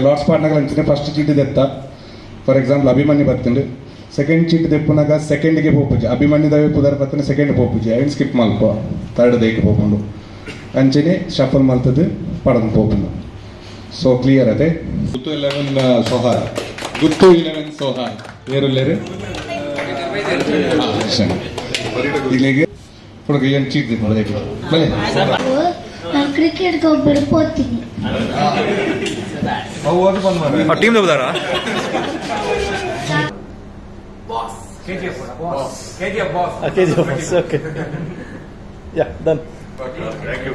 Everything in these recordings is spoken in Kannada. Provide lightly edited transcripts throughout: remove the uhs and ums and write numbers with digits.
ಲಾಟ್ಸ್ ಪಾರ್ಟ್ನಗಳು ಅಂಚಿನ ಫಸ್ಟ್ ಚೀಟಿ ದೆತ್ತ ಫಾರ್ ಎಕ್ಸಾಂಪಲ್ ಅಭಿಮನ್ಯು ಬರ್ತಂಡು ಸೆಕೆಂಡ್ ಚೀಟಿ ದೆಪ್ಪುನಾಗ ಸೆಕೆಂಡ್ಗೆ ಪೋಪುಜಿ ಅಭಿಮನ್ಯುದವೇ ಪುದರ್ ಬರ್ತನೆ ಸೆಕೆಂಡ್ ಪೋಪುಜಿ ಐನ್ ಸ್ಕಿಪ್ ಮಲ್ಪ ಥರ್ಡ್ ದೈಕ್ ಪೋಪುಂಡು ಅಂಚನೆ ಶಫಲ್ ಮಲ್ತದ್ದು ಪಡದು ಪೋಪುಂಡು ಸೊ ಕ್ಲಿಯರ್ ಅದೇ ಗುತ್ತು 11 ಸೋಹಾರ್ ಗುತ್ತು 11 ಸೋಹಾರ್ ಏರುಲ್ಲೇರು ಇಲ್ಲಿಗೆ ಹುಡುಗ ಏನು ಚೀಟಿ ನೋಡಬೇಕು ಬಲೆ ನಾನು ಕ್ರಿಕೆಟ್ಗೆ ಒಬ್ಬರು ಹೋಗ್ತೀನಿ ಟೀಮ್ ಹೋದಾರ KGF boss. Okay. Yeah, done. Thank you.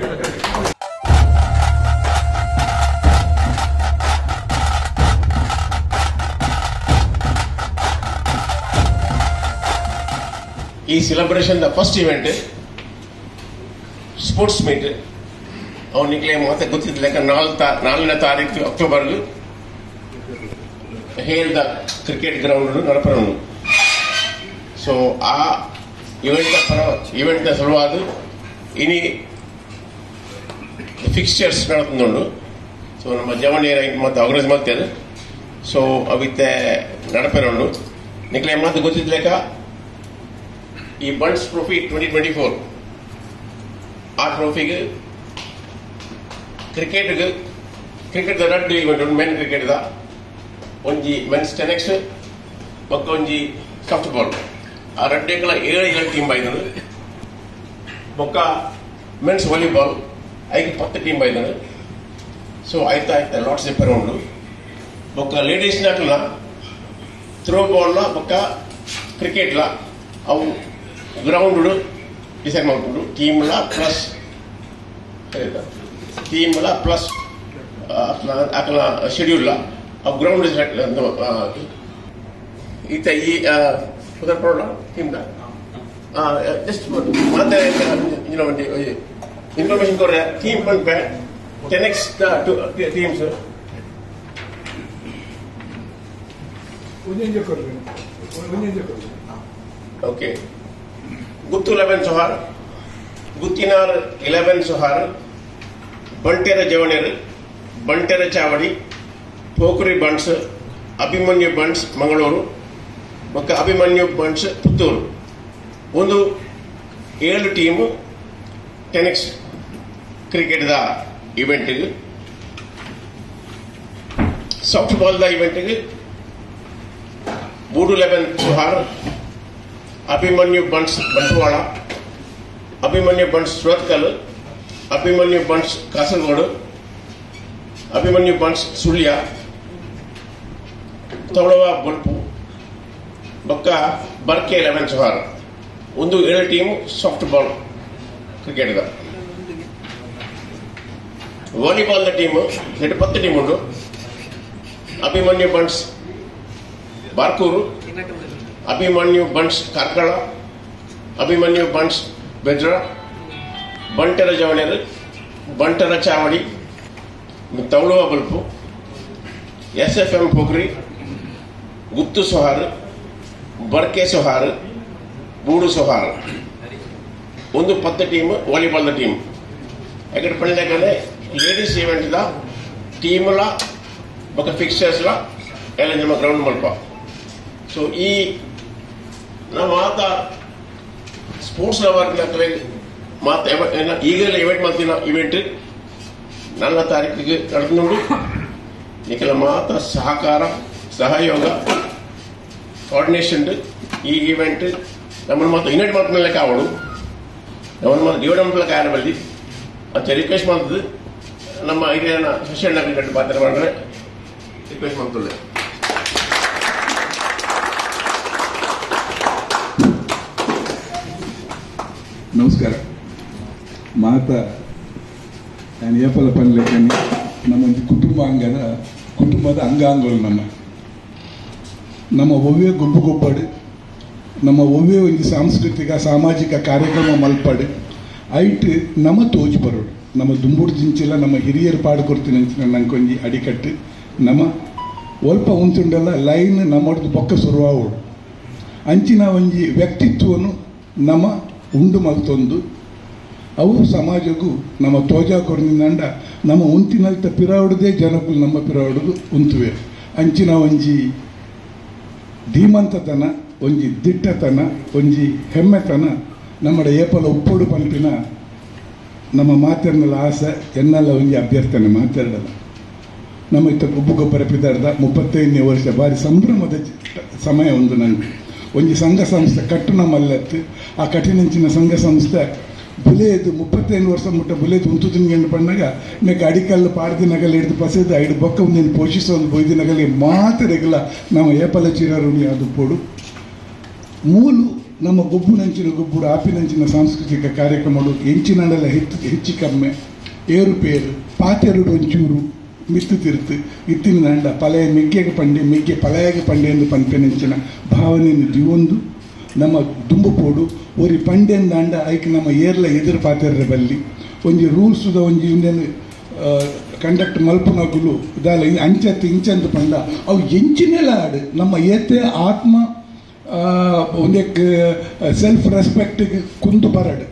ಈ ಸೆಲೆಬ್ರೇಷನ್ ದ ಫಸ್ಟ್ ಇವೆಂಟ್ ಸ್ಪೋರ್ಟ್ಸ್ ಮೀಟ್ ಅವನಿಗೆ ಮತ್ತೆ ಗೊತ್ತಿದ್ದಿಲ್ಲ 4ನೇ ತಾರೀಕು ಅಕ್ಟೋಬರ್ ಹೇಳ್ದ ಕ್ರಿಕೆಟ್ ಗ್ರೌಂಡ್ ನಡಪರನು ಸೊ ಆ ಇವೆಂಟ್ ಸಲುವಾಗಿ ಇನಿ ಫಿಕ್ಸ್ಚರ್ಸ್ ನಡತುಂಡು ಸೊ ನಮ್ಮ ಜವಣಿಯರ ಮತ್ತೆ ಆರ್ಗನೈಸ್ ಮಾಡ್ತಾರೆ ಸೊ ಅವಿತ್ತೆ ನಡಪೆರೊಂಡು ನಿಕ್ಲೆ ಮತ್ತೆ ಗೊತ್ತಿದ್ಲೇಕ ಈ ಬಂಡ್ಸ್ ಟ್ರೋಫಿ 2024 ಆ ಟ್ರೋಫಿಗೆ cricket red event men cricket ಒಂಜಿ ಮೆನ್ಸ್ ಟೆನೆಕ್ಸ್ ಬೊಕ್ಕ ಒಂಜಿ ಸಾಫ್ಟ್ ಬಾಲ್ ಆ ರೆಡ್ಡೆಗಳ 7 ಟೀಮ್ ಬೈದನು ಬೊಕ್ಕ ಮೆನ್ಸ್ ವಾಲಿಬಾಲ್ ಐದು 10 ಟೀಮ್ ಬೈದನು ಸೊ ಆಯ್ತಾ ಲಾಟ್ಸ್ ಎಪ್ಪರ್ ಉಂಡು ಬೊಕ್ಕ ಲೇಡೀಸ್ ನಾಕಲ ಥ್ರೋ ಬಾಲ್ ಬೊಕ್ಕ ಕ್ರಿಕೆಟ್ ಅವು ಗ್ರೌಂಡ್ ಡಿಸೈಡ್ ಮಾಡ್ಕೊಂಡು ಟೀಮ್ಲ ಪ್ಲಸ್ ಅಕಲ ಶೆಡ್ಯೂಲ್ ಅವು ಗ್ರೌಂಡ್ ಈತ ಈ ಉದರ್ ಪರೋಡ ಟೀಮ್ದ ಜಸ್ಟ್ ಮತ್ತೆ ಇನ್ಫಾರ್ಮೇಶನ್ ಕೊಡ್ರೆ ಟೀಮ್ ಬಂದ್ಬೆ 10x teams okay Guttu 11 Sohar Guttinar 11 Sohar ಬಂಟೆರ ಜವಣೆರ್ ಬಂಟೆರ ಚಾವಡಿ ಪೋಖರಿ ಬಂಡ್ಸ್ ಅಭಿಮನ್ಯು ಬಂಡ್ಸ್ ಮಂಗಳೂರು ಮತ್ತು ಅಭಿಮನ್ಯು ಬಂಡ್ಸ್ ಪುತ್ತೂರು ಒಂದು 7 ಟೀಮು 10x ಕ್ರಿಕೆಟ್ದ ಇವೆಂಟ್ಗೆ ಸಾಫ್ಟ್ ಬಾಲ್ದ ಇವೆಂಟ್ಗೆ ಬೂಡು 11 ಸೋಹಾರ್ ಅಭಿಮನ್ಯು ಬಂಡ್ಸ್ ಬಂಟ್ವಾಳ ಅಭಿಮನ್ಯು ಬಂಡ್ಸ್ ಸುರತ್ಕಲ್ ಅಭಿಮನ್ಯು ಬಂಡ್ಸ್ ಕಾಸರಗೋಡು ಅಭಿಮನ್ಯು ಬಂಡ್ಸ್ ಸುಳ್ಯ ತವಳವ ಬಲ್ಪು ಬೊಕ್ಕ ಬರ್ಕೆ 11 ಸೋಹಾರ್ ಒಂದು 7 ಟೀಮು ಸಾಫ್ಟ್ ಬಾಲ್ ಕ್ರಿಕೆಟ್ದ ವಾಲಿಬಾಲ್ದ ಟೀಮು 10 ಟೀಮ್ ಉಂಟು ಅಭಿಮನ್ಯು ಬಂಡ್ಸ್ ಬಾರ್ಕೂರು ಅಭಿಮನ್ಯು ಬಂಡ್ಸ್ ಕಾರ್ಕಳ ಅಭಿಮನ್ಯು ಬಂಡ್ಸ್ ಬೆಜ್ರ ಬಂಟರ ಜವಣೆರು ಬಂಟರ ಚಾವಡಿ ತವಳುವ ಬಲ್ಪು SFM ಪೋಖ್ರಿ ಗುತ್ತು ಸೋಹಾರ್ ಬರ್ಕೆ ಸೋಹಾರ್ ಬೂಡು ಸೋಹಾರ್ ಒಂದು 10 ಟೀಮ್ ವಾಲಿಬಾಲ್ದ ಟೀಮ್ ಯಾಕಂದ್ರೆ ಪಂಡ್ಯಾಕಂದ್ರೆ ಲೇಡೀಸ್ ಇವೆಂಟ್ದ ಟೀಮ್ಲ ಬೊಕ್ಕ ಫಿಕ್ಸ್ಚರ್ಸ್ಲ ಎಲ್ಲ ನಮ್ಮ ಗ್ರೌಂಡ್ ಮಲ್ಪ ಸೊ ಈ ನಾವು ಮಾತ ಸ್ಪೋರ್ಟ್ಸ್ ವರ್ಕ್ ಮಾತ ಈಗಲೇ ಇವೆಂಟ್ ಮಾಡ್ತೀನ ಇವೆಂಟ್ 4ನೇ ತಾರೀಕಿಗೆ ನಡೆದು ಈಗೆಲ್ಲ ಮಾತ ಸಹಕಾರ ಸಹಯೋಗ ಕೋಆರ್ಡಿನೇಷನ್ ಈ ಇವೆಂಟ್ ನಮ್ಮನ್ನು ಮಾತ್ರ ಯುನೈಟ್ ಮಾಡ್ಕೊಳ್ಳಕ್ಕೆ ಅವಳು ನಮ್ಮನ್ನು ಮಾತ್ರ ಡಿವೈಡ್ ಮಾಡ್ಕೊಳ್ಳಕ್ಕೆ ಆಗ ಬಲ್ಲಿ ಅಂತ ರಿಕ್ವೆಸ್ಟ್ ಮಾಡ್ತದ್ದು ನಮ್ಮ ಹಿರಿಯ ಶಶಿಯಣ್ಣ ಕ್ರಿಕೆಟ್ ಪಾತ್ರ ಮಾಡಿದ್ರೆ ರಿಕ್ವೆಸ್ಟ್ ಮಾಡ್ತದೆ ನಮಸ್ಕಾರ ಮಾತ ನಾನು ಏಪಲ ಪನ್ಲೆಕ್ಕನಿ ನಮ್ಮೊಂದು ಕುಟುಂಬದ ಅಂಗಾಂಗಗಳು ನಮ್ಮ ಒವ್ವೇ ಗುಂಪುಗೊಬ್ಬಡು ನಮ್ಮ ಒವ್ವೇ ಒಂದು ಸಾಂಸ್ಕೃತಿಕ ಸಾಮಾಜಿಕ ಕಾರ್ಯಕ್ರಮ ಮಲ್ಪಡು ಐಟ್ ನಮ್ಮ ತೋಜಿ ಬರೋಡು ನಮ್ಮ ದುಂಬುಡು ಜಿಂಚಿಲ್ಲ ನಮ್ಮ ಹಿರಿಯರು ಪಾಡ್ಕೊಡ್ತೀನಿ ಅಂಚಿನ ನಂಗೊಂದು ಅಡಿಕಟ್ಟು ನಮ್ಮ ಒಲ್ಪ ಉಂಟುಂಡಲ್ಲ ಲೈನ್ ನಮ್ಮದು ಬೊಕ್ಕ ಸುರುವಾವೋಡು ಅಂಚಿನ ಒಂಜಿ ವ್ಯಕ್ತಿತ್ವನು ನಮ್ಮ ಉಂಡು ಮಲ್ತೊಂದು ಅವು ಸಮಾಜಗೂ ನಮ್ಮ ತೋಜಾ ಕೊರ್ನಿಂದ ನಮ್ಮ ಉಂತಿನಲ್ತ ಪಿರಾವಡದೇ ಜನಕ್ಕೂ ನಮ್ಮ ಪಿರಾವಡುದು ಉಂತುವೆ ಅಂಚಿನ ಒಂಜಿ ಧೀಮಂತತನ ಒಂಜಿ ದಿಟ್ಟತನ ಒಂಜಿ ಹೆಮ್ಮೆತನ ನಮ್ಮ ಏಪಲ ಉಪ್ಪೊಡು ಪಂಪಿನ ನಮ್ಮ ಮಾತೆರ್ನಲ್ಲ ಆಸೆ ಎನ್ನೆಲ್ಲ ಒಂಜಿ ಅಭ್ಯರ್ಥನೆ ಮಾತಾಡಲ್ಲ ನಮ್ಮ ಇತ್ತ ಗುಬ್ಬು ಗೊಬ್ಬರ ಪಿದಾಡ್ದ 35ನೇ ವರ್ಷ ಭಾರಿ ಸಂಭ್ರಮದ ಸಮಯ ಒಂದು ನನಗೆ ಒಂಜಿ ಸಂಘ ಸಂಸ್ಥೆ ಕಟ್ಟುನ ಮಲ್ಲತ್ತು ಆ ಕಠಿಣಂಚಿನ ಸಂಘ ಸಂಸ್ಥೆ ಬುಲೆದು 35 ವರ್ಷ ಮುಟ್ಟ ಬುಲೆದು ಉಂತುದಿನ ಪಣ್ಣಾಗ ನೆಕ್ ಅಡಿಕಲ್ಲು ಪಾಡ್ದಿನಗಲ್ಲಿ ಹಿಡಿದು ಪಸೆದು ಐದು ಬೊಕ್ಕ ಒಂದಿನ ಪೋಷಿಸೋದು ಬೊಯ್ದಿನಗಲ್ಲಿ ಮಾತರೆಗಲ್ಲ ನಮ್ಮ ಏಪಲ ಚಿರರುಣಿ ಅದು ಪೋಡು ಮೂಲು ನಮ್ಮ ಗೊಬ್ಬುನಂಚಿನ ಗೊಬ್ಬುಡು ಆಪಿನಂಚಿನ ಸಾಂಸ್ಕೃತಿಕ ಕಾರ್ಯಕ್ರಮಗಳು ಎಂಚಿನಡೆಲ್ಲ ಹೆಚ್ಚು ಕಮ್ಮೆ ಏರುಪೇರು ಪಾತೆರಡು ಒಂಚೂರು ಮಿತ್ತು ತಿರುತು ಇತ್ತಿನ ದಂಡ ಪಳೆಯ ಮೆಗ್ಗೆಗೆ ಪಂಡೆ ಮೆಗ್ಗೆ ಪಳೆಯಾಗಿ ಪಂಡೆ ಎಂದು ಪಂಪೆನಂಚಿನ ಭಾವನೆಯನ್ನು ದಿವೊಂದು ನಮ್ಮ ದುಂಬು ಪೋಡು ಒರಿ ಪಂಡೆನ ದಂಡ ಐಕೆ ನಮ್ಮ ಏರ್ಲ ಎದುರು ಪಾತೆರ್ರೆ ಬಲ್ಲಿ ಒಂಜಿ ರೂಲ್ಸುದ ಒಂಜಿ ಇಂದೇನು ಕಂಡಕ್ಟ್ ಮಲ್ಪುನಗುಲು ಇದಾಲ ಅಂಚತ್ತು ಇಂಚಂತ ಪಂಡ ಅವು ಎಂಚಿನೆಲ್ಲ ಆಡು ನಮ್ಮ ಏತೆ ಆತ್ಮ ಒಂದಕ್ಕೆ ಸೆಲ್ಫ್ ರೆಸ್ಪೆಕ್ಟ್ಗೆ ಕುಂದು ಬರಡು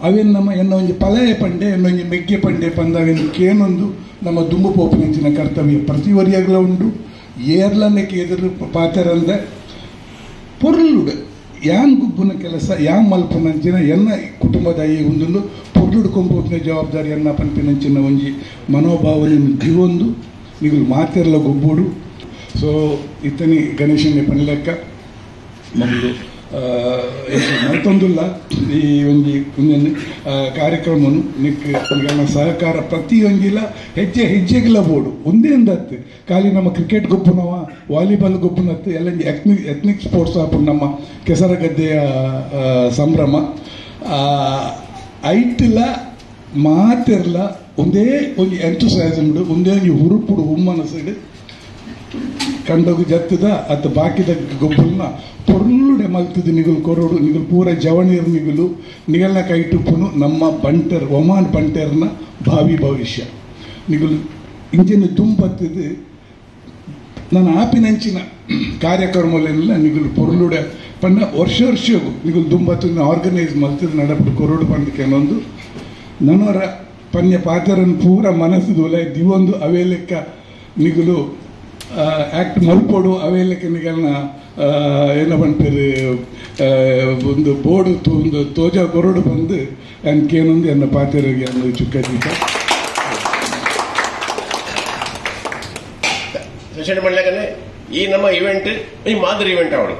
ಅವೇನು ನಮ್ಮ ಎನ್ನ ಒಂಜಿ ಪಳೆಯ ಪಂಡೆ ಎನ್ನೊಂಜಿ ಮೆಗ್ಗೆ ಪಂಡೆ ಪಂದವೇನು ಕೇನೊಂದು ನಮ್ಮ ದುಂಬು ಪೋಪಿನಂಚಿನ ಕರ್ತವ್ಯ ಪ್ರತಿ ವರಿಯಾಗಲ ಉಂಡು ಏರ್ಲನ್ನಕ್ಕೆ ಎದುರು ಪಾತೆರಂದ ಪೊರ್ಲುಡು ಯಾನ್ ಗುಬ್ಬುನ ಕೆಲಸ ಯಾನ್ ಮಲ್ಪುನಂಚಿನ ಎನ್ನ ಕುಟುಂಬದ ಈ ಒಂದು ಪೊರ್ಲುಡು ಕೊಂಬೋಪಿನ ಜವಾಬ್ದಾರಿ ಎನ್ನ ಪಂಪಿನಂಚಿನ ಒಂಜಿ ಮನೋಭಾವನೆಯನ್ನು ದಿವೊಂದು ನಿಗುಲು ಮಾತೆರ್ಲ ಗೊಬ್ಬುಡು ಸೊ ಇತ್ತನಿ ಗಣೇಶನ ಪನ್ಲೆಕ್ಕ ನಮ್ಮದು ಮತ್ತೊಂದುಲ್ಲ ಈ ಒಂಜಿ ಒಂದೊಂದು ಕಾರ್ಯಕ್ರಮನು ನಿನ್ನ ಸಹಕಾರ ಪ್ರತಿಯೊಂದಿಲ್ಲ ಹೆಜ್ಜೆ ಹೆಜ್ಜೆಗೆಲ್ಲ ಬೋಡು ಒಂದೇ ಒಂದತ್ತು ಖಾಲಿ ನಮ್ಮ ಕ್ರಿಕೆಟ್ ಗೊಬ್ಬುನವ ವಾಲಿಬಾಲ್ ಗೊಬ್ಬುನತ್ತು ಎಲ್ಲ ಎತ್ನಿಕ್ ಸ್ಪೋರ್ಟ್ಸ್ ಆಪು ನಮ್ಮ ಕೆಸರಗದ್ದೆಯ ಸಂಭ್ರಮ ಐಟಿಲ್ಲ ಮಾತಿರಲ್ಲ ಒಂದೇ ಒಂದು ಎಂಥೂಸಿಯಾಸಮ್ಡು ಒಂದೇ ಒಂದು ಹುರುಪುಡು ಹುಮ್ಮನಸಡು ಕಂಡೋಗು ಜತ್ತದ ಅದು ಬಾಕಿದ ಗೊಬ್ಬರನ್ನ ಪೊರ್ಲುಡೆ ಮಲ್ತದ ನಿಗುಲು ಕೊರೋಡು ನಿಗುಲು ಪೂರ ಜವಣೀರು ನಿಗುಲು ನಿಗಲ್ನ ಕೈಟುಪ್ಪುನು ನಮ್ಮ ಬಂಟರ್ ಒಮಾನ್ ಬಂಟರ್ನ ಭಾವಿ ಭವಿಷ್ಯ ನಿಗುಲು ಇಂಜಿನ ತುಂಬತ್ತದು ನಾನು ಆಪಿನಂಚಿನ ಕಾರ್ಯಕ್ರಮಗಳೆಲ್ಲ ನಿಗುಲು ಪೊರ್ಲುಡೆ ಪಂಡ ವರ್ಷಗೂ ನಿಗುಲು ದುಂಬತ್ತನ್ನ ಆರ್ಗನೈಸ್ ಮಲ್ತದ ನಡಪಡು ಕೊರೋಡು ಪಂಡಕ್ಕೆ ಅನ್ನೊಂದು ನನವರ ಪನ್ಯ ಪಾತ್ರರನ್ನು ಪೂರ ಮನಸ್ಸು ಒಲೆ ದಿವೊಂದು ಅವೇ ಲೆಕ್ಕ ನಿಗುಲು ಆ್ಯಕ್ಟ್ ಮಲ್ಪೋಡು ಅವೇ ಲೆಕ್ಕ ನಿಗಲ್ನ ಏನ ಪಂಪೇರು ಒಂದು ಬೋರ್ಡು ಒಂದು ತೋಜಾ ಕೊರಡು ಬಂದು ಅನ್ಕೇನೊಂದು ಎನ್ನ ಪಾತೆರಿಗೆ ಒಂದು ಚುಕ್ಕದೀತ ಸೆಷನ್ ಮಾಡ್ಲಿಕ್ಕೆ ಈ ನಮ್ಮ ಇವೆಂಟ್ ಈ ಮಾದರಿ ಇವೆಂಟ್ ಅವಳು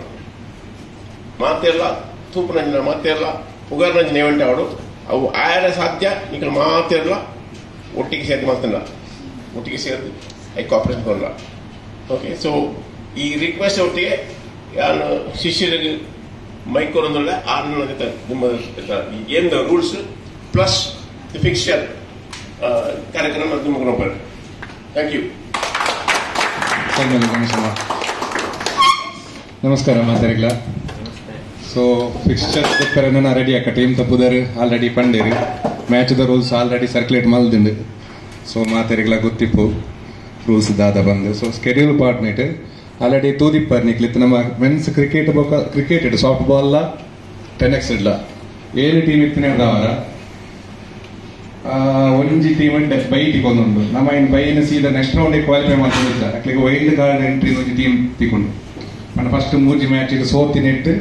ಮಾತೆಲ್ಲ ತೂಪುನಂಜಿನ ಮಾತೆಲ್ಲ ಪುಗಾರ್ನಂಜಿನ ಇವೆಂಟ್ ಅವಳು ಅವು ಆಯಾರ ಸಾಧ್ಯ ನಿಖಲ್ ಮಾತೆಲ್ಲ ಒಟ್ಟಿಗೆ ಸೇರಿ ಮಾಡ್ತಿಲ್ಲ ಒಟ್ಟಿಗೆ ಸೇರಿದು ಐ ಕಾಪರೇಟ್ ಕೊಡಲ್ಲ ಓಕೆ ಸೊ ಈ ರಿಕ್ವೆಸ್ಟ್ ಒಟ್ಟಿಗೆ ಯಾರು ಶಿಷ್ಯರಿಗೆ ಮೈಕ್ ಕೊಡೋದಿಲ್ಲ ನಿಮ್ಮ ಏನು ರೂಲ್ಸ್ ಪ್ಲಸ್ ದಿ ಫಿಕ್ಸ್ಚರ್ ಕಾರ್ಯಕ್ರಮ ನಿಮಗೆ ಬರ್ರಿ ಥ್ಯಾಂಕ್ ಯು ನಮಸ್ಕಾರ ಮಾತಾಡಿಲ್ಲ ಸೊ ಫಿಕ್ಸ್ಚರ್ ಪ್ರಿಪೇರ್ ರೆಡಿ ಆಕ ಟೀಮ್ ತಪ್ಪುದಾರು ಆಲ್ರೆಡಿ ಪಂಡೇರಿ ಮ್ಯಾಚ್ದ ರೂಲ್ಸ್ ಆಲ್ರೆಡಿ ಸರ್ಕ್ಯುಲೇಟ್ ಮಲ್ದಿಂಡು ಸೊ ಮಾತಾಡಿಲ್ಲ ಗೊತ್ತಿಪ್ಪು ರೂಲ್ಸ್ ದಾದ ಬಂದು ಸೊ ಸ್ಕೆಡ್ಯೂಲ್ ಪಾರ್ಟ್ನೇಟ್ ಆಲ್ರೆಡಿ ತೂದಿಪ್ಪರ್ ನಿಕ್ಲಿತ್ತು ನಮ್ಮ men's cricket cricket soft ball 10x ಇಲ್ಲ 7 ಟೀಮ್ ಇತ್ತಿನ ಅವರ ಒಂಜಿ ಟೀಮ್ ಬೈಟಿಗೆ ಒಂದೊಂದು ನಮ್ಮ ಇನ್ನು ಬೈನ ಸೀದಾ ನೆಕ್ಸ್ಟ್ ರೌಂಡಿಗೆ ಕ್ವಾಲಿಫೈ ಮಾಡ್ಕೊಂಡಿದ್ದ ಅಕ್ಲಿಗೆ ವೈಲ್ಡ್ ಕಾರ್ಡ್ ಎಂಟ್ರಿ ಒಂದು ಟೀಮ್ ತಿಕೊಂಡು ನನ್ನ ಫಸ್ಟ್ 3 ಮ್ಯಾಚ್ ಸೋತಿನಿಟ್ಟು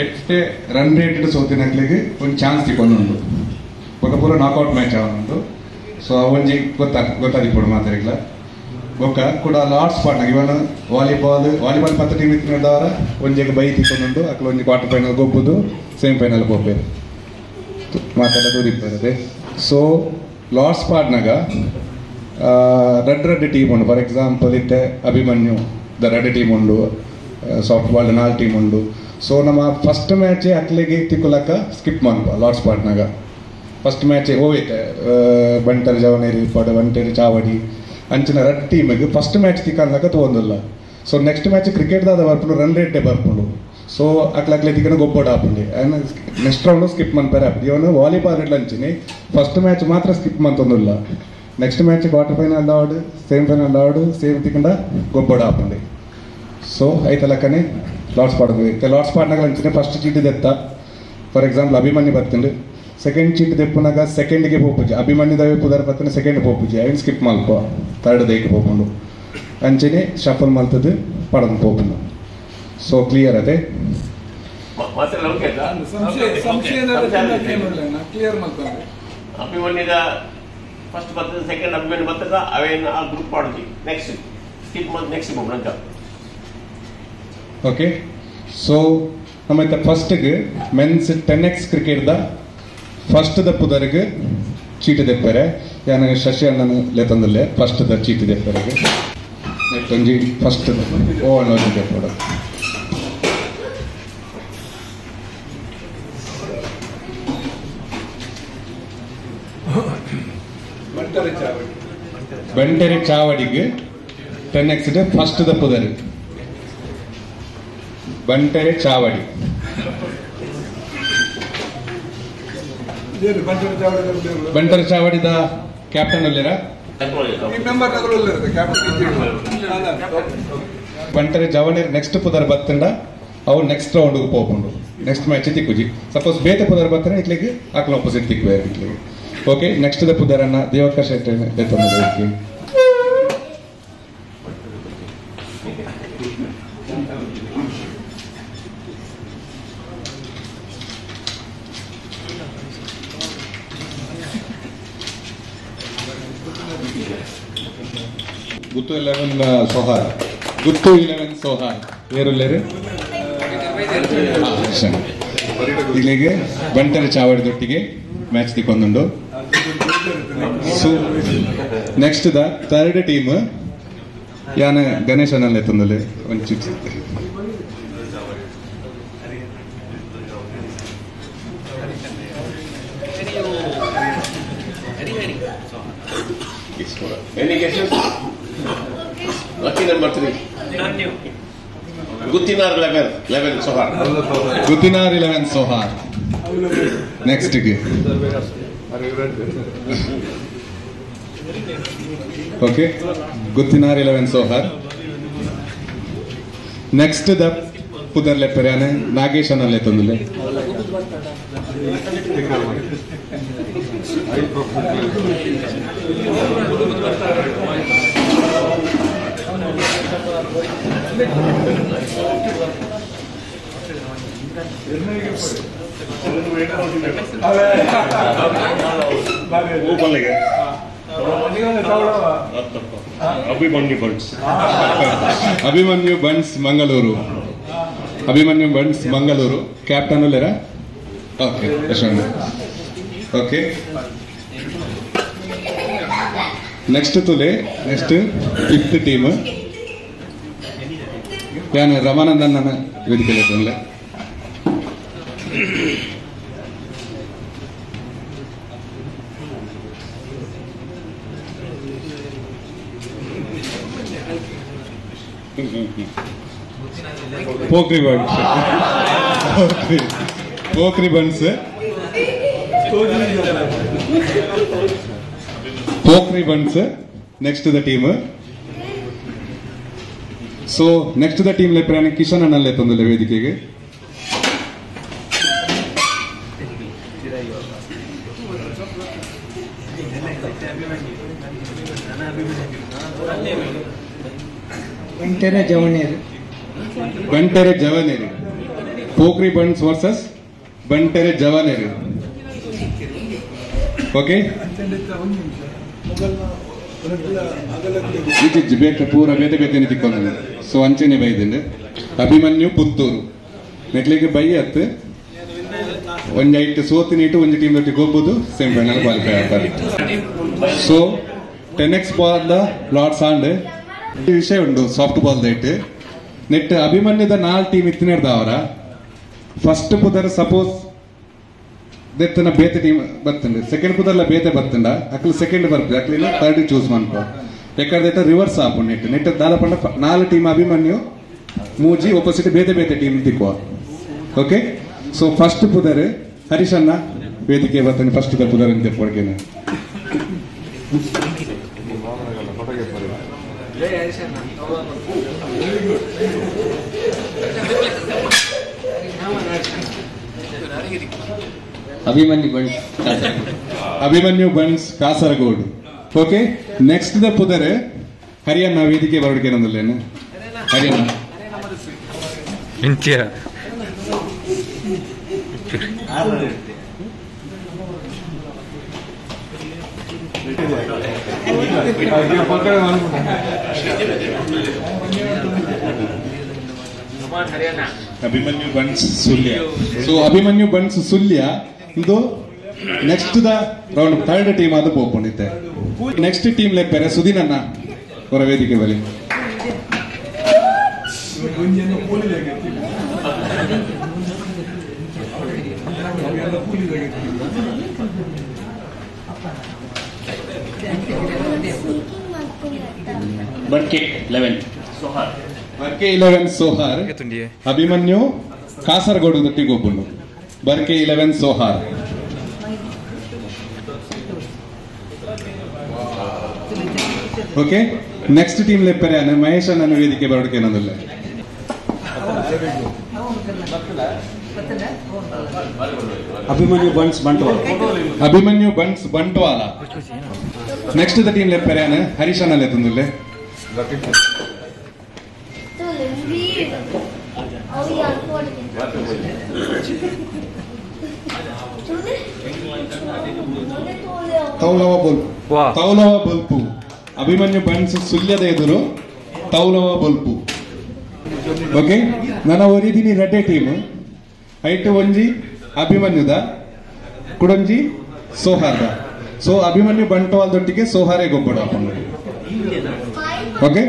ಎಟ್ಟೆ ರನ್ ರೇಟ್ ಸೋತಿನ ಅಕ್ಲಿಗೆ ಒಂದು ಚಾನ್ಸ್ ತಿಕೊಂಡೊಂದು ಪೂರ ನಾಕ್ಔಟ್ ಮ್ಯಾಚ್ ಅವನೊಂದು ಸೊ ಒಂಜಿ ಗೊತ್ತಾದಿಪ್ಪಡು ಮಾತಾಡಿಲ್ಲ ಬೊಕ್ಕ ಕೂಡ ಲಾಸ್ಟ್ ಪಾರ್ಟ್ನಾಗ ಇವನು ವಾಲಿಬಾಲ್ 10 ಟೀಮ್ ಇತ್ತಿನದವರ ಒಂಜಿಗೆ ಬೈ ತಿಕ್ಕೊಂಡು ಅಕ್ಲ ಒಂಜಿ ಕ್ವಾರ್ಟರ್ ಫೈನಲ್ ಗೊಬ್ಬುದು ಸೆಮಿಫೈನಲ್ ಹೋಗ್ಬೇಕು ಮಾತಾಡೋದು ಇರ್ತದೆ ಸೊ ಲಾಸ್ಟ್ ಪಾರ್ಟ್ನಾಗ ರೆಡ್ ಟೀಮ್ ಉಂಡು ಫಾರ್ ಎಕ್ಸಾಂಪಲ್ ಇತ್ತೆ ಅಭಿಮನ್ಯು ದ ರೆಡ್ ಟೀಮ್ ಉಂಡು ಸಾಫ್ಟ್ ಬಾಲ್ 4 ಟೀಮ್ ಉಂಡು ಸೊ ನಮ್ಮ ಫಸ್ಟ್ ಮ್ಯಾಚ್ ಅಕ್ಲಿಗೆ ತಿಕ್ಕೊಲಕ್ಕ ಸ್ಕಿಪ್ ಮಾಡ್ಬ ಲಾಸ್ಟ್ ಪಾರ್ಟ್ನಾಗ ಫಸ್ಟ್ ಮ್ಯಾಚ್ ಹೋಗೈತೆ ಬಂಟರ್ ಜವನೇರಿ ಪಡ ಬಂಟೇರಿ ಚಾವಡಿ ಅಂಚಿನ ರೆಡ್ ಟೀಮಿಗೆ ಫಸ್ಟ್ ಮ್ಯಾಚ್ ತಿಕ್ಕಂದಾಗ ತೊಗೊಂದಿಲ್ಲ ಸೊ ನೆಕ್ಸ್ಟ್ ಮ್ಯಾಚ್ ಕ್ರಿಕೆಟ್ದಾದ ಬರ್ಪುಂಡು ರನ್ ರೇಟೇ ಬರ್ಪುಂಡು ಸೊ ಅಕ್ಲಕ್ಲೆ ತಿಕ್ಕನ ಗೊಬ್ಬಡ ಹಾಪುಂಡು ನೆಕ್ಸ್ಟ್ ರೌಂಡ್ ಸ್ಕಿಪ್ ಮಾಡ್ತಾರೆ ಇವನು ವಾಲಿಬಾಲ್ ಅಂಚಿನಿ ಫಸ್ಟ್ ಮ್ಯಾಚ್ ಮಾತ್ರ ಸ್ಕಿಪ್ ಮಾಡ್ತೊಂದಿಲ್ಲ ನೆಕ್ಸ್ಟ್ ಮ್ಯಾಚ್ ಕ್ವಾರ್ಟರ್ ಫೈನಲ್ ಆಡು ಸೆಮಿಫೈನಲ್ ಆಡು ಸೇಮ್ ತಿಕ್ಕಂಡ ಗೊಬ್ಬಡ ಹಾಪುಂಡು ಸೊ ಐತಲಕ್ಕನೆ ಲಾಟ್ಸ್ ಪಾಡ್ಬೇಕು ಲಾಟ್ಸ್ ಪಾಡ್ನಾಗ ಅಂಚಿನ ಫಸ್ಟ್ ಚೀಟಿದೆತ್ತ ಫಾರ್ ಎಕ್ಸಾಂಪಲ್ ಅಭಿಮನ್ಯು ಬರ್ತಿಂಡು ಸೆಕೆಂಡ್ ಚೀಟ್ ದೆಪ್ಪುನಾಗ ಸೆಕೆಂಡ್ಗೆ ಪೋಪುಜಿ ಅಭಿಮನ್ಯುದವೇ ಪುದರ್ ಪತ್ತನ ಸೆಕೆಂಡ್ ಪೋಪುಜಿ ಐನ್ ಸ್ಕಿಪ್ ಮಲ್ಪ ಥರ್ಡ್ ದೈಕ್ ಪೋಪುಂಡು ಅಂಚನೆ ಶಫಲ್ ಮಲ್ತದ್ದು ಪಡನ್ ಪೋಪುಂಡು ಸೊ ಕ್ಲಿಯರ್ ಅದೇ ಅಭಿಮನ್ಯುದ ಫಸ್ಟ್ ಬರ್ತದೆ ಸೆಕೆಂಡ್ ಅಭಿಮನ್ಯು ಬರ್ತದ ಅವೇನು ಆ ಗ್ರೂಪ್ ಮಾಡುದು ನೆಕ್ಸ್ಟ್ ಸ್ಕಿಪ್ ಮಾಡಿ ನೆಕ್ಸ್ಟ್ ಹೋಗ್ಬಿಡಂತ ಓಕೆ ಸೊ ನಮ್ಮ ಫಸ್ಟ್ಗೆ ಮೆನ್ಸ್ 10x ಕ್ರಿಕೆಟ್ದ ಫಸ್ಟ್ ದ ಪುದರ್ಗೆ ಚೀಟಿ ದೆಪ್ಪರೆ ಯಾನ ಶಶಿ ಅಣ್ಣನ ಲೆತಂದಲ್ಲೇ ಫಸ್ಟ್ ದ ಚೀಟಿ ದೆಪ್ಪರೆಗೆ ನೆಟ್ಟೊಂಜಿ ಫಸ್ಟ್ ಓ ಅಣ್ಣೋಜಿ ದೆಪ್ಪಡ ಬಂಟೆರೆ ಚಾವಡಿಗೆ 10x ಫಸ್ಟ್ ದ ಪುದರ್ ಬಂಟೆರೆ ಚಾವಡಿ ಬಂಟೆರೆ ಚಾವಡಿದ ಕ್ಯಾಪ್ಟನ್ ಅಲ್ಲೇರ ಬಂಟೆರೆ ಜವನೇರ್ ನೆಕ್ಸ್ಟ್ ಪುದರ್ ಬತ್ತಂಡ ಅವು ನೆಕ್ಸ್ಟ್ ರೌಂಡ್ ಹೋಗ್ಕೊಂಡು ನೆಕ್ಸ್ಟ್ ಮ್ಯಾಚ್ ತಿಕ್ಕುಜಿ ಸಪೋಸ್ ಬೇತೆ ಪುದರ್ ಬತ್ತಂಡ ಇಟ್ಲಿಗೆ ಆಕಲ ಆಪೋಸಿಟ್ ತಿಕ್ಕುವೆ ಇಟ್ಲಿಗೆ ಓಕೆ ನೆಕ್ಸ್ಟ್ ದ ಪುದರನ್ನ ದೇವಕ್ಕ ಶೆಟ್ಟಿ ಎತ್ತೊಂದು ಗುತ್ತು 11 ಸೋಹಾರ್ ಗುತ್ತು 11 ಸೋಹಾರ್ ಏರುಲ್ಲೇರು ಇಲ್ಲಿಗೆ ಬಂಟರ ಚಾವಡಿದೊಟ್ಟಿಗೆ ಮ್ಯಾಚ್ ತಿಕ್ಕೊಂದುಂಡು ಸೊ ನೆಕ್ಸ್ಟ್ ದ ಥರ್ಡ್ ಟೀಮ್ ಯಾನ ಗಣೇಶನಲ್ಲಿ ಎತ್ತಂದಲ್ಲಿ ಒಂಚು Any guesses? Lucky number 3. Guttinar 11 Sohar. Guttinar 11 Sohar. Next ಗೆ ಓಕೆ Guttinar 11 Sohar. ನೆಕ್ಸ್ಟ್ ದ ಪುದರ್ ಲೆಪ್ಪರ್ಯಾನೆ ನಾಗೇಶ್ ಅನ್ನಲ್ಲೇ ತಂದುಲೆ ಅಭಿಮನ್ಯು ಬನ್ಸ್ ಮಂಗಳೂರು ಅಭಿಮನ್ಯು ಬನ್ಸ್ ಮಂಗಳೂರು ಕ್ಯಾಪ್ಟನ್ ಅಲ್ಲೇರ ಓಕೆ ಯಶವಂತ ಓಕೆ ನೆಕ್ಸ್ಟ್ ತುಲೆ ನೆಕ್ಸ್ಟ್ 5th ಟೀಮ್ ಯಾನ ರಮಾನಂದನ್ ನನ್ನ ವೇದಿಕೆ ತಂದ್ಲೆ ಪೋಕ್ರಿ ಬನ್ಸ್ ಪೋಕ್ರಿ ಬನ್ಸ್ ಪೋಕ್ರಿ ಬನ್ಸ್ ನೆಕ್ಸ್ಟ್ ದ ಟೀಮ್ ಸೊ ನೆಕ್ಸ್ಟ್ ದ ಟೀಮ್ ಲೆಪ್ರಾನೆ ಕಿಶನ್ ಅನ್ನಲ್ಲೇ ತಂದಿಲ್ಲ ವೇದಿಕೆಗೆ ಬಂಟೆರೆ ಜವನೇರಿ ಪೋಕ್ರಿ ಬನ್ಸ್ ವರ್ಸಸ್ ಬಂಟೆರೆ ಜವನೇರಿ ಓಕೆ ಬೇಕ ಪೂರ ಬೇತೆ ಬೇತೆ ತಿಕ್ಕೊಂಡ ಸೊ ಅಂಚೆನೆ ಬೈದಂಡೆ ಅಭಿಮನ್ಯು ಪುತ್ತೂರು ನೆಟ್ಲಿಗೆ ಬೈ ಹತ್ತು ಒಂದು 8 ಸೋತಿನಿಟ್ಟು ಒಂದು ಟೀಮ್ ಒಟ್ಟಿಗೆ ಹೋಗ್ಬೋದು ಸೇಮ್ ಫೈನಲ್ ಕ್ವಾಲಿಫೈ ಆಗ್ತಾರೆ so 10x ball lots and ಈ ವಿಷಯ ಉಂಟು ಸಾಫ್ಟ್ ಬಾಲ್ ದೈಟ್ ನೆಟ್ ಅಭಿಮನ್ಯುದ 4 ಟೀಮ್ ಇತ್ತಿನೇರ್ದವರ ಫಸ್ಟ್ ಪುದರ್ ಸಪೋಸ್ ದೆತ್ತನ ಬೇತೆ ಟೀಮ್ ಬರ್ತಂಡೆ ಸೆಕೆಂಡ್ ಪುದರ್ಲ ಬೇತೆ ಬರ್ತಂಡ ಅಕ್ಲು ಸೆಕೆಂಡ್ ಬರ್ತದೆ ಅಕ್ಲಿನ ಥರ್ಡ್ ಚೂಸ್ ಮಾಡ್ಕೊ ಯಾಕಂದ್ರೆ ರಿವರ್ಸ್ ಆಪು ನೆಟ್ ದಾಲ ಪಂಡ 4 ಟೀಮ್ ಅಭಿಮನ್ಯು ಮೂಜಿ ಒಪೋಸಿಟ್ ಬೇತೆ ಬೇತೆ ಟೀಮ್ ತಿಕ್ಕುವ ಓಕೆ ಸೊ ಫಸ್ಟ್ ಪುದರ್ ಹರೀಶನ್ನ ವೇದಿಕೆ ಬರ್ತಾನೆ ಫಸ್ಟ್ ಪುದರ್ ಅಂತ ಕೊಡ್ಕೇನೆ ಅಭಿಮನ್ಯು ಬಂಡ್ ಅಭಿಮನ್ಯು ಬನ್ಸ್ ಕಾಸರಗೋಡು. ಓಕೆ, ನೆಕ್ಸ್ಟ್ ದ ಪುದರ್ ಹರಿಯಣ್ಣ ವೇದಿಕೆ ಬರೋಡಿಕೆ ಏನಂದಿಲ್ಲೇನು ಹರಿಯಣ್ಣ ಇಂಚಿಯ ಅಭಿಮನ್ಯು ಬನ್ಸ್ ಸುಲ್ಯ. ಸೊ ಅಭಿಮನ್ಯು ಬನ್ಸ್ ಸುಲ್ಯ ಇದು ನೆಕ್ಸ್ಟ್ ದ ರೌಂಡ್ ಥರ್ಡ್ ಟೀಮ್ ಅದು ಪೋಪುಂಡಿತ್ತೆ. ನೆಕ್ಸ್ಟ್ ಟೀಮ್ ಲೆಪ್ಪರೆ ಸುದೀನಣ್ಣ ಹೊರ ವೇದಿಕೆ ಬಲಿ. ಬರ್ಕೆ 11 ಸೋಹಾರ್ ಅಭಿಮನ್ಯು ಕಾಸರಗೋಡು ದೊಟ್ಟಿಗೆ ಒಬ್ಬನು Barke 11 Sohar. Okay, next team ಲೆಪ್ಪರೆ ಮಹೇಶ್ ಅನ್ನ ವೇದಿಕೆ ಬರೋದಕ್ಕೆ ಏನಂದಿಲ್ಲ. ಅಭಿಮನ್ಯು ಬನ್ಸ್ ಬಂಟ್ವಾಳ. ಅಭಿಮನ್ಯು ಬನ್ಸ್ ಬಂಟ್ವಾಳ. ನೆಕ್ಸ್ಟ್ ದ ಟೀಮ್ ಲೆಪ್ಪರೆ ಹರೀಶ್ ಅನ್ನ ಲೆತ್ತಂದಿಲ್ಲ. ತೌಲವ ಬಲ್ಪು ಅಭಿಮನ್ಯು ಬನ್ಸ್ ಸುಲ್ಯದ ಎದುರು ತೌಲವ ಬಲ್ಪು. ಓಕೆ, ನನ್ನ ಒರಿದಿನಿ ರೆಡ್ಡೆ ಟೀಮ್ ಐಟು ಒಂಜಿ ಅಭಿಮನ್ಯುದ ಕುಡೊಂಜಿ ಸೋಹಾರ್ದ. ಸೊ ಅಭಿಮನ್ಯು ಬಂಟ್ವಾಳದೊಟ್ಟಿಗೆ ಸೋಹಾರೇ ಗೊಬ್ಬಡು ಹಾಕೊಂಡು. ಓಕೆ,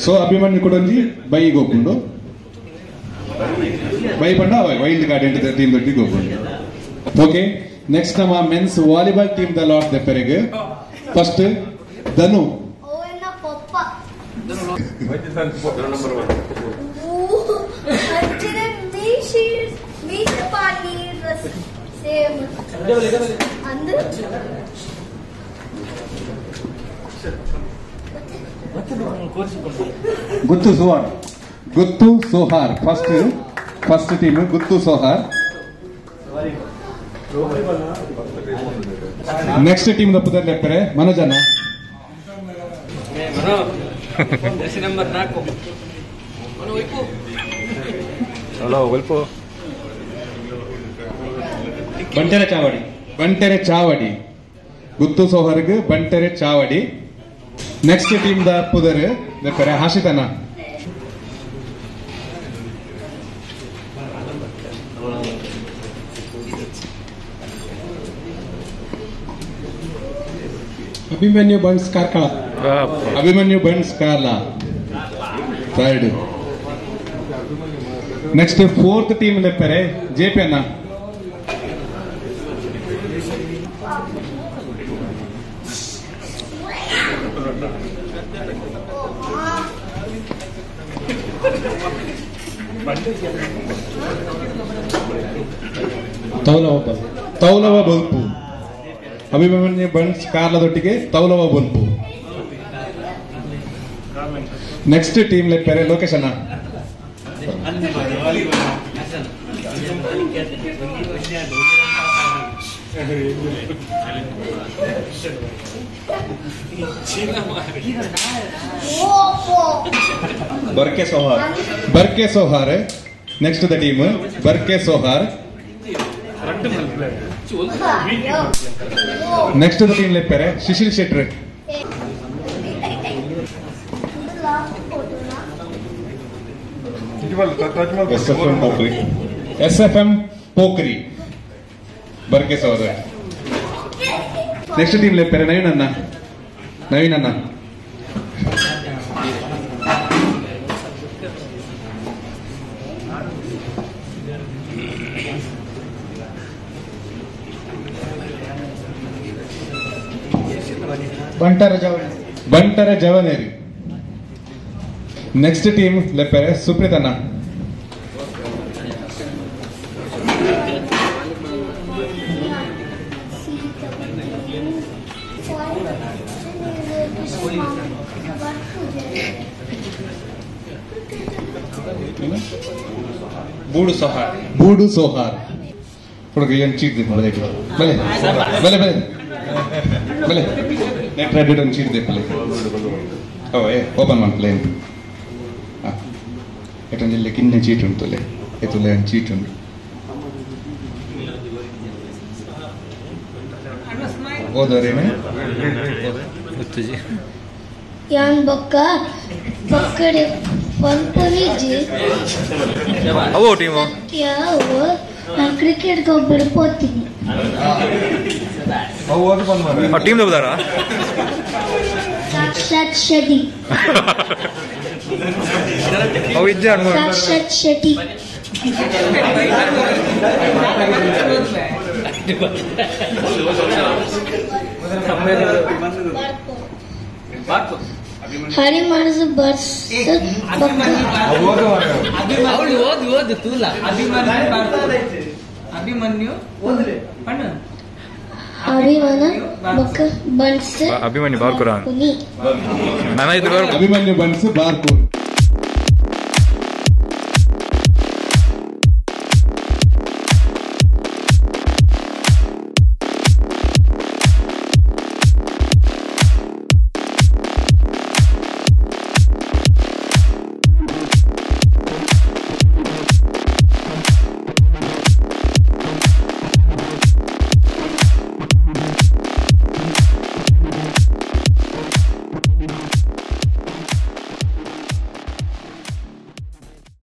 ಸೊ ಅಭಿಮನ್ಯು ಕುಡೊಂಜಿ ಬೈ ಗೊಬ್ಬುಂಡು ಬೈ ಬಂಡ ವೈಲ್ಡ್ ಕಾರ್ಡ್ ಟೀಮ್ ದೊಟ್ಟಿಗೆ ಗೊಬ್ಬುಂಡು. ಓಕೆ, ನೆಕ್ಸ್ಟ್ ನಮ್ಮ ಮೆನ್ಸ್ ವಾಲಿಬಾಲ್ ಟೀಮ್ ದ ಲಾಟ್ ದೆಪ್ಪರೆಗೆ ಫಸ್ಟ್ ಧನು Guttu Sohar first team Guttu Sohar. Next team ದಪ್ಪದ ಲೆಪ್ಪರೆ ಮನೋಜನ ಬಂಟೆರೆ ಚಾವಡಿ ಗುತ್ತು ಸೋಹರ್ಗ್ ಬಂಟೆರೆ ಚಾವಡಿ. ನೆಕ್ಸ್ಟ್ ಟೀಮ್ ದ ಪುದರ್ ಲೆಪ್ಪರೆ ಹಾಶಿತನ. Abhimanyu Bunts Karkala. Abhimanyu Bunts Karkala third. Next fourth team ಲೆಪ್ಪರೆ ಜೆಪಿ ಅನ್ನ. ತೌಲವ ಬಲ್ಪು ಅಭಿಮನ್ಯು ಬನ್ಸ್ ಕಾರ್ಲದೊಟ್ಟಿಗೆ ತೌಲವ ಬಲ್ಪು. ನೆಕ್ಸ್ಟ್ ಟೀಮ್ ಲೆಪ್ಪರೆ ಲೋಕೇಶ್ ಅಣ್ಣ. ಬರ್ಕೆ ಸೋಹಾರ್ ನೆಕ್ಸ್ಟ್ ದ ಟೀಮ್ ಬರ್ಕೆ ಸೋಹಾರ್. ನೆಕ್ಸ್ಟ್ ದ ಟೀಮ್ ಲೆಪ್ಪರೆ ಶಿಶಿಲ್ ಶೆಟ್ರೆ. SFM ಪೋಖ್ರಿ ಬರ್ಕೆ ಸೋದರ. ನೆಕ್ಸ್ಟ್ ಟೀಮ್ ಲೆಪ್ಪರೆ ನವೀನ್ ಅನ್ನ. ಬಂಟರ ಜವನೇರಿ. Next team ಲೆಪ್ಪರೆ ಸುಪ್ರೀತನ. ಬೂಡು ಸೋಹಾರ್. ಹುಡುಗ ಏನು ಚೀಟ್ ದಿಪ್ಪಲೆ ಬಲೆ ಬಲೆ ಬಲೆ ಬಲೆ ನೆಟ್ ರೆಡ್ ಒಂದು ಚೀಟ್ ದಿಪ್ಪಲೆ ಓ ಓಪನ್ ಮಾಡ್ತಲೇ ಅಂತ ಎಟ್ಟಲ್ಲಿ ಕಿನ್ನೆ ಚೀಟ್ ಉಂಟುಲೆ ಎತ್ತಲೆ ಒಂದು ಚೀಟ್ ಉಂಟು ಓದೋರೇನೆ ಯಾನ್ ಬೊಕ್ಕ ಬೊಕ್ಕಡೆ ಪಂಪವಿಜಿ ಅವೋ ಟೀಮು ಯಾವು ನಾನು ಕ್ರಿಕೆಟ್ಗೆ ಒಬ್ಬರು ಪೋತೀನಿ ಆ ಟೀಮ್ ಹೋದಾರಾ ಸಾಕ್ಷಾತ್ ಶೆಟ್ಟಿ ಅವು ಇದ್ದೆ ಸಾಕ್ಷಾತ್ ಶೆಟ್ಟಿ ಹರಿ ಮಾಡಿದ ಬರ್ಸ್ ಅಭಿಮನ್ಯು ಅಭಿಮಾನ ಬೊಕ್ಕ ಬನ್ಸ್ ಅಭಿಮನ್ಯು ಬಾರ್ಕುರ ಹುಲಿ ನಾನು ಅಭಿಮನ್ಯು ಬನ್ಸ್ ಬಾರ್ಕೂರ್